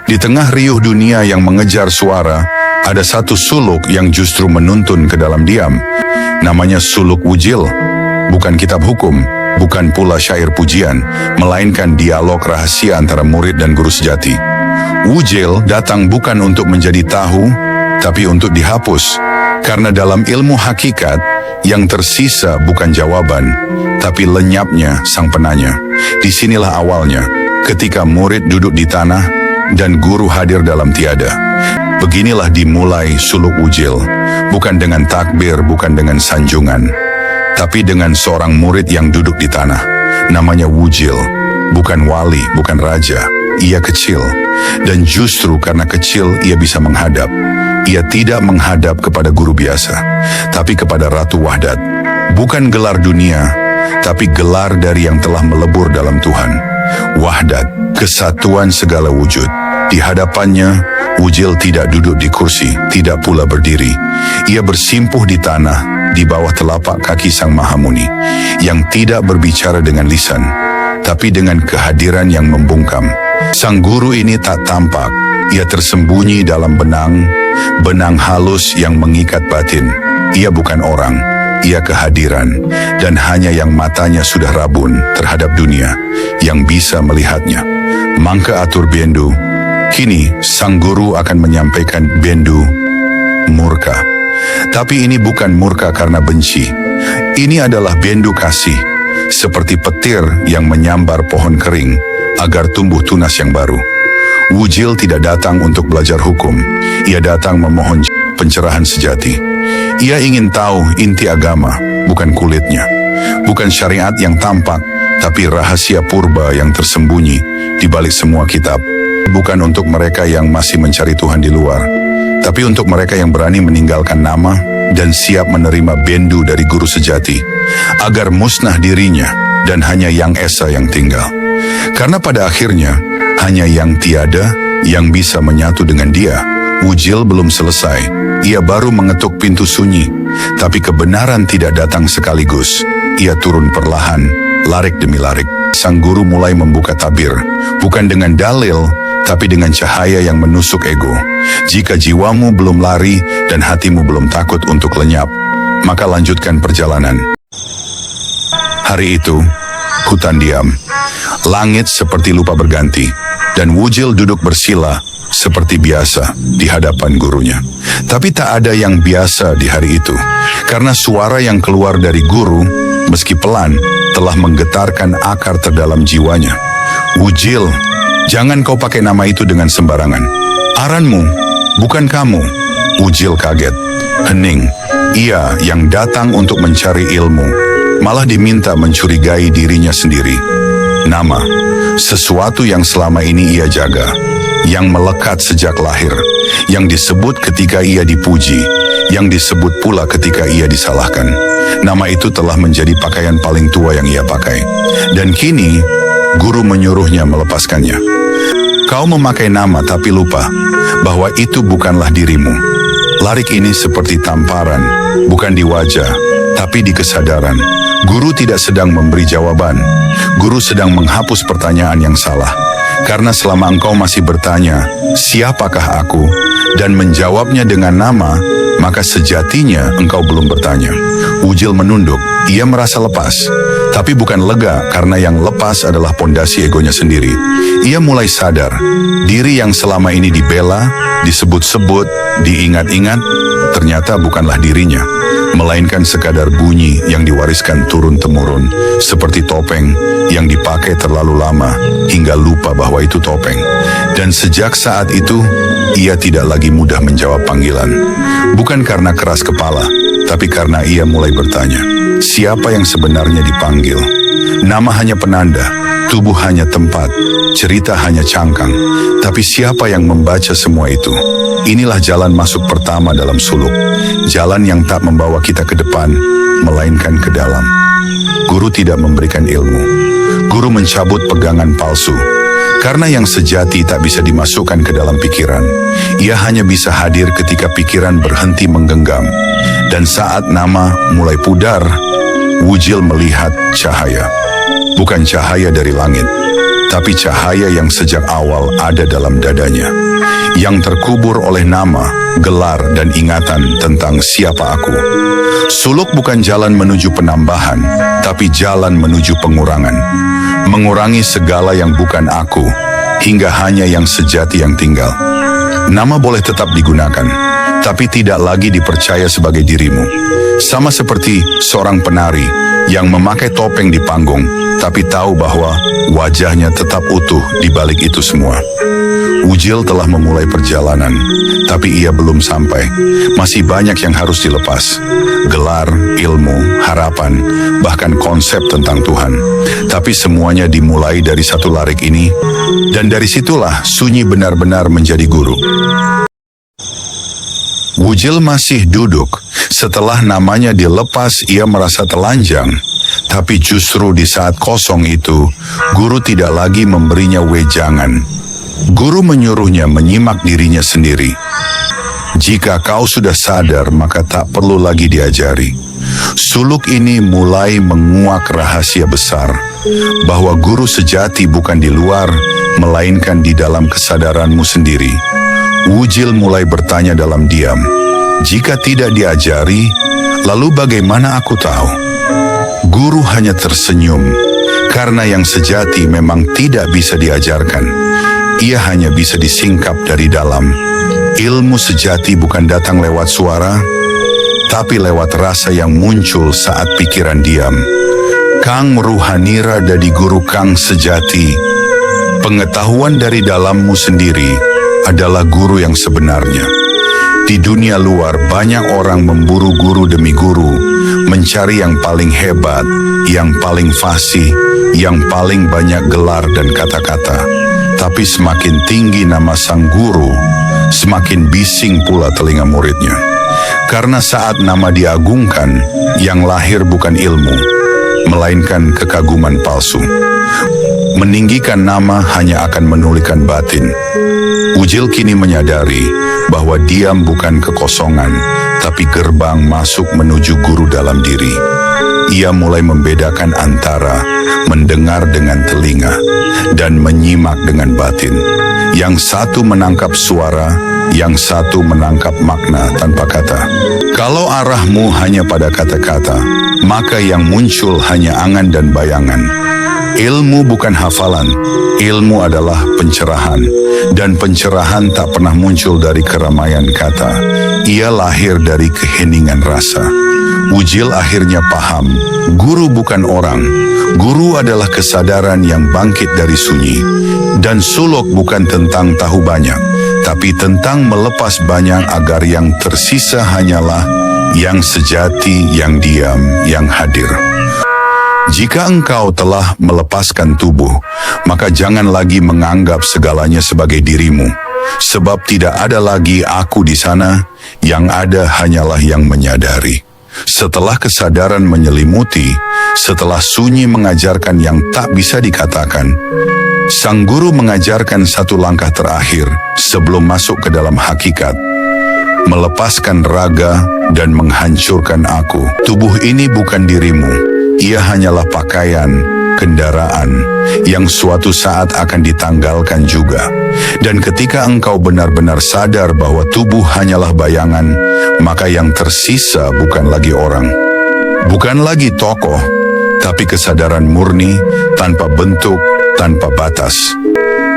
Di tengah riuh dunia yang mengejar suara, ada satu suluk yang justru menuntun ke dalam diam. Namanya suluk Wujil. Bukan kitab hukum, bukan pula syair pujian, melainkan dialog rahasia antara murid dan guru sejati. Wujil datang bukan untuk menjadi tahu, tapi untuk dihapus. Karena dalam ilmu hakikat, yang tersisa bukan jawaban, tapi lenyapnya sang penanya. Disinilah awalnya, ketika murid duduk di tanah, dan guru hadir dalam tiada. Beginilah dimulai suluk Wujil, bukan dengan takbir, bukan dengan sanjungan, tapi dengan seorang murid yang duduk di tanah. Namanya Wujil, bukan wali, bukan raja. Ia kecil, dan justru karena kecil ia bisa menghadap. Ia tidak menghadap kepada guru biasa, tapi kepada Ratu Wahdat. Bukan gelar dunia, tapi gelar dari yang telah melebur dalam Tuhan. Wahdat, kesatuan segala wujud. Di hadapannya, Wujil tidak duduk di kursi, tidak pula berdiri. Ia bersimpuh di tanah, di bawah telapak kaki Sang Mahamuni, yang tidak berbicara dengan lisan, tapi dengan kehadiran yang membungkam. Sang guru ini tak tampak, ia tersembunyi dalam benang halus yang mengikat batin. Ia bukan orang, ia kehadiran, dan hanya yang matanya sudah rabun terhadap dunia, yang bisa melihatnya. Mangka atur bendu, kini sang guru akan menyampaikan bendu murka. Tapi ini bukan murka karena benci, ini adalah bendu kasih, seperti petir yang menyambar pohon kering, agar tumbuh tunas yang baru. Wujil tidak datang untuk belajar hukum, ia datang memohon pencerahan sejati. Ia ingin tahu inti agama, bukan kulitnya, bukan syariat yang tampak, tapi rahasia purba yang tersembunyi di balik semua kitab. Bukan untuk mereka yang masih mencari Tuhan di luar, tapi untuk mereka yang berani meninggalkan nama dan siap menerima bendu dari guru sejati, agar musnah dirinya dan hanya yang esa yang tinggal. Karena pada akhirnya, hanya yang tiada yang bisa menyatu dengan dia. Wujil belum selesai, ia baru mengetuk pintu sunyi, tapi kebenaran tidak datang sekaligus. Ia turun perlahan, larik demi larik. Sang guru mulai membuka tabir, bukan dengan dalil, tapi dengan cahaya yang menusuk ego. Jika jiwamu belum lari dan hatimu belum takut untuk lenyap, maka lanjutkan perjalanan. Hari itu, hutan diam. Langit seperti lupa berganti, dan Wujil duduk bersila seperti biasa di hadapan gurunya. Tapi tak ada yang biasa di hari itu, karena suara yang keluar dari guru, meski pelan, telah menggetarkan akar terdalam jiwanya. Wujil, jangan kau pakai nama itu dengan sembarangan. Aranmu, bukan kamu. Wujil kaget, hening. Ia yang datang untuk mencari ilmu, malah diminta mencurigai dirinya sendiri. Nama, sesuatu yang selama ini ia jaga, yang melekat sejak lahir, yang disebut ketika ia dipuji, yang disebut pula ketika ia disalahkan. Nama itu telah menjadi pakaian paling tua yang ia pakai. Dan kini, guru menyuruhnya melepaskannya. Kau memakai nama tapi lupa bahwa itu bukanlah dirimu. Larik ini seperti tamparan, bukan di wajah, tapi di kesadaran. Guru tidak sedang memberi jawaban. Guru sedang menghapus pertanyaan yang salah. Karena selama engkau masih bertanya, siapakah aku? Dan menjawabnya dengan nama, maka sejatinya engkau belum bertanya. Wujil menunduk, ia merasa lepas. Tapi bukan lega karena yang lepas adalah pondasi egonya sendiri. Ia mulai sadar, diri yang selama ini dibela, disebut-sebut, diingat-ingat, ternyata bukanlah dirinya, melainkan sekadar bunyi yang diwariskan turun-temurun, seperti topeng yang dipakai terlalu lama hingga lupa bahwa itu topeng. Dan sejak saat itu, ia tidak lagi mudah menjawab panggilan. Bukan karena keras kepala, tapi karena ia mulai bertanya, siapa yang sebenarnya dipanggil? Nama hanya penanda, tubuh hanya tempat, cerita hanya cangkang. Tapi siapa yang membaca semua itu? Inilah jalan masuk pertama dalam suluk. Jalan yang tak membawa kita ke depan, melainkan ke dalam. Guru tidak memberikan ilmu. Guru mencabut pegangan palsu. Karena yang sejati tak bisa dimasukkan ke dalam pikiran. Ia hanya bisa hadir ketika pikiran berhenti menggenggam. Dan saat nama mulai pudar, Wujil melihat cahaya. Bukan cahaya dari langit, tapi cahaya yang sejak awal ada dalam dadanya, yang terkubur oleh nama, gelar, dan ingatan tentang siapa aku. Suluk bukan jalan menuju penambahan, tapi jalan menuju pengurangan. Mengurangi segala yang bukan aku, hingga hanya yang sejati yang tinggal. Nama boleh tetap digunakan, tapi tidak lagi dipercaya sebagai dirimu. Sama seperti seorang penari yang memakai topeng di panggung, tapi tahu bahwa wajahnya tetap utuh di balik itu semua. Ujil telah memulai perjalanan, tapi ia belum sampai. Masih banyak yang harus dilepas. Gelar, ilmu, harapan, bahkan konsep tentang Tuhan. Tapi semuanya dimulai dari satu larik ini, dan dari situlah Sunyi benar-benar menjadi guru. Ujil masih duduk. Setelah namanya dilepas, ia merasa telanjang. Tapi justru di saat kosong itu, guru tidak lagi memberinya wejangan. Guru menyuruhnya menyimak dirinya sendiri. Jika kau sudah sadar, maka tak perlu lagi diajari. Suluk ini mulai menguak rahasia besar, bahwa guru sejati bukan di luar, melainkan di dalam kesadaranmu sendiri. Ujil mulai bertanya dalam diam, jika tidak diajari, lalu bagaimana aku tahu? Guru hanya tersenyum, karena yang sejati memang tidak bisa diajarkan. Ia hanya bisa disingkap dari dalam. Ilmu sejati bukan datang lewat suara, tapi lewat rasa yang muncul saat pikiran diam. Kang Ruhanira dari guru Kang sejati. Pengetahuan dari dalammu sendiri adalah guru yang sebenarnya. Di dunia luar banyak orang memburu guru demi guru, mencari yang paling hebat, yang paling fasih, yang paling banyak gelar dan kata-kata. Tapi semakin tinggi nama sang guru, semakin bising pula telinga muridnya. Karena saat nama diagungkan, yang lahir bukan ilmu, melainkan kekaguman palsu. Meninggikan nama hanya akan menulikan batin. Ujil kini menyadari bahwa diam bukan kekosongan, tapi gerbang masuk menuju guru dalam diri. Ia mulai membedakan antara mendengar dengan telinga dan menyimak dengan batin. Yang satu menangkap suara, yang satu menangkap makna tanpa kata. Kalau arahmu hanya pada kata-kata, maka yang muncul hanya angan dan bayangan. Ilmu bukan hafalan, ilmu adalah pencerahan. Dan pencerahan tak pernah muncul dari keramaian kata. Ia lahir dari keheningan rasa. Ujil akhirnya paham, guru bukan orang. Guru adalah kesadaran yang bangkit dari sunyi. Dan suluk bukan tentang tahu banyak, tapi tentang melepas banyak agar yang tersisa hanyalah yang sejati, yang diam, yang hadir. Jika engkau telah melepaskan tubuh, maka jangan lagi menganggap segalanya sebagai dirimu. Sebab tidak ada lagi aku di sana, yang ada hanyalah yang menyadari. Setelah kesadaran menyelimuti, setelah sunyi mengajarkan yang tak bisa dikatakan, sang guru mengajarkan satu langkah terakhir sebelum masuk ke dalam hakikat. Melepaskan raga dan menghancurkan aku. Tubuh ini bukan dirimu. Ia hanyalah pakaian, kendaraan, yang suatu saat akan ditanggalkan juga. Dan ketika engkau benar-benar sadar bahwa tubuh hanyalah bayangan, maka yang tersisa bukan lagi orang. Bukan lagi tokoh, tapi kesadaran murni, tanpa bentuk, tanpa batas.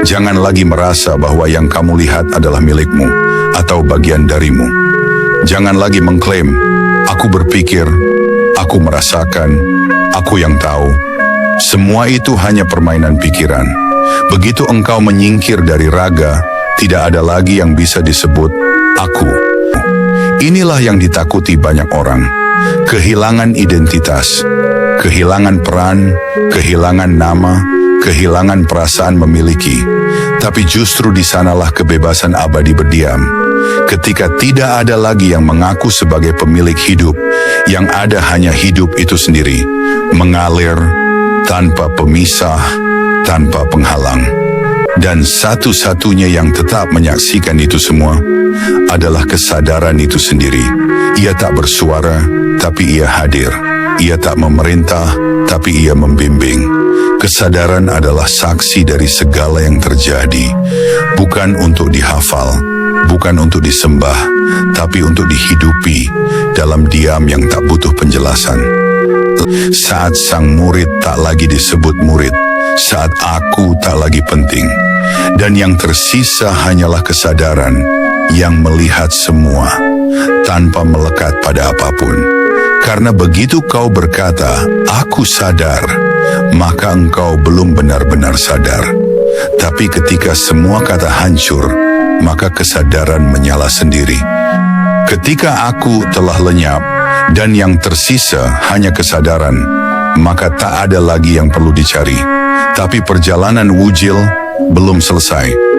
Jangan lagi merasa bahwa yang kamu lihat adalah milikmu, atau bagian darimu. Jangan lagi mengklaim, aku berpikir, aku merasakan, aku yang tahu. Semua itu hanya permainan pikiran. Begitu engkau menyingkir dari raga, tidak ada lagi yang bisa disebut aku. Inilah yang ditakuti banyak orang. Kehilangan identitas, kehilangan peran, kehilangan nama, kehilangan perasaan memiliki. Tapi justru di sanalah kebebasan abadi berdiam. Ketika tidak ada lagi yang mengaku sebagai pemilik hidup, yang ada hanya hidup itu sendiri, mengalir tanpa pemisah, tanpa penghalang. Dan satu-satunya yang tetap menyaksikan itu semua adalah kesadaran itu sendiri. Ia tak bersuara, tapi ia hadir. Ia tak memerintah, tapi ia membimbing. Kesadaran adalah saksi dari segala yang terjadi, bukan untuk dihafal, bukan untuk disembah, tapi untuk dihidupi dalam diam yang tak butuh penjelasan. Saat sang murid tak lagi disebut murid, saat aku tak lagi penting, dan yang tersisa hanyalah kesadaran yang melihat semua tanpa melekat pada apapun. Karena begitu kau berkata, "Aku sadar," maka engkau belum benar-benar sadar. Tapi ketika semua kata hancur, maka kesadaran menyala sendiri. Ketika aku telah lenyap dan yang tersisa hanya kesadaran, maka tak ada lagi yang perlu dicari. Tapi perjalanan wujil belum selesai.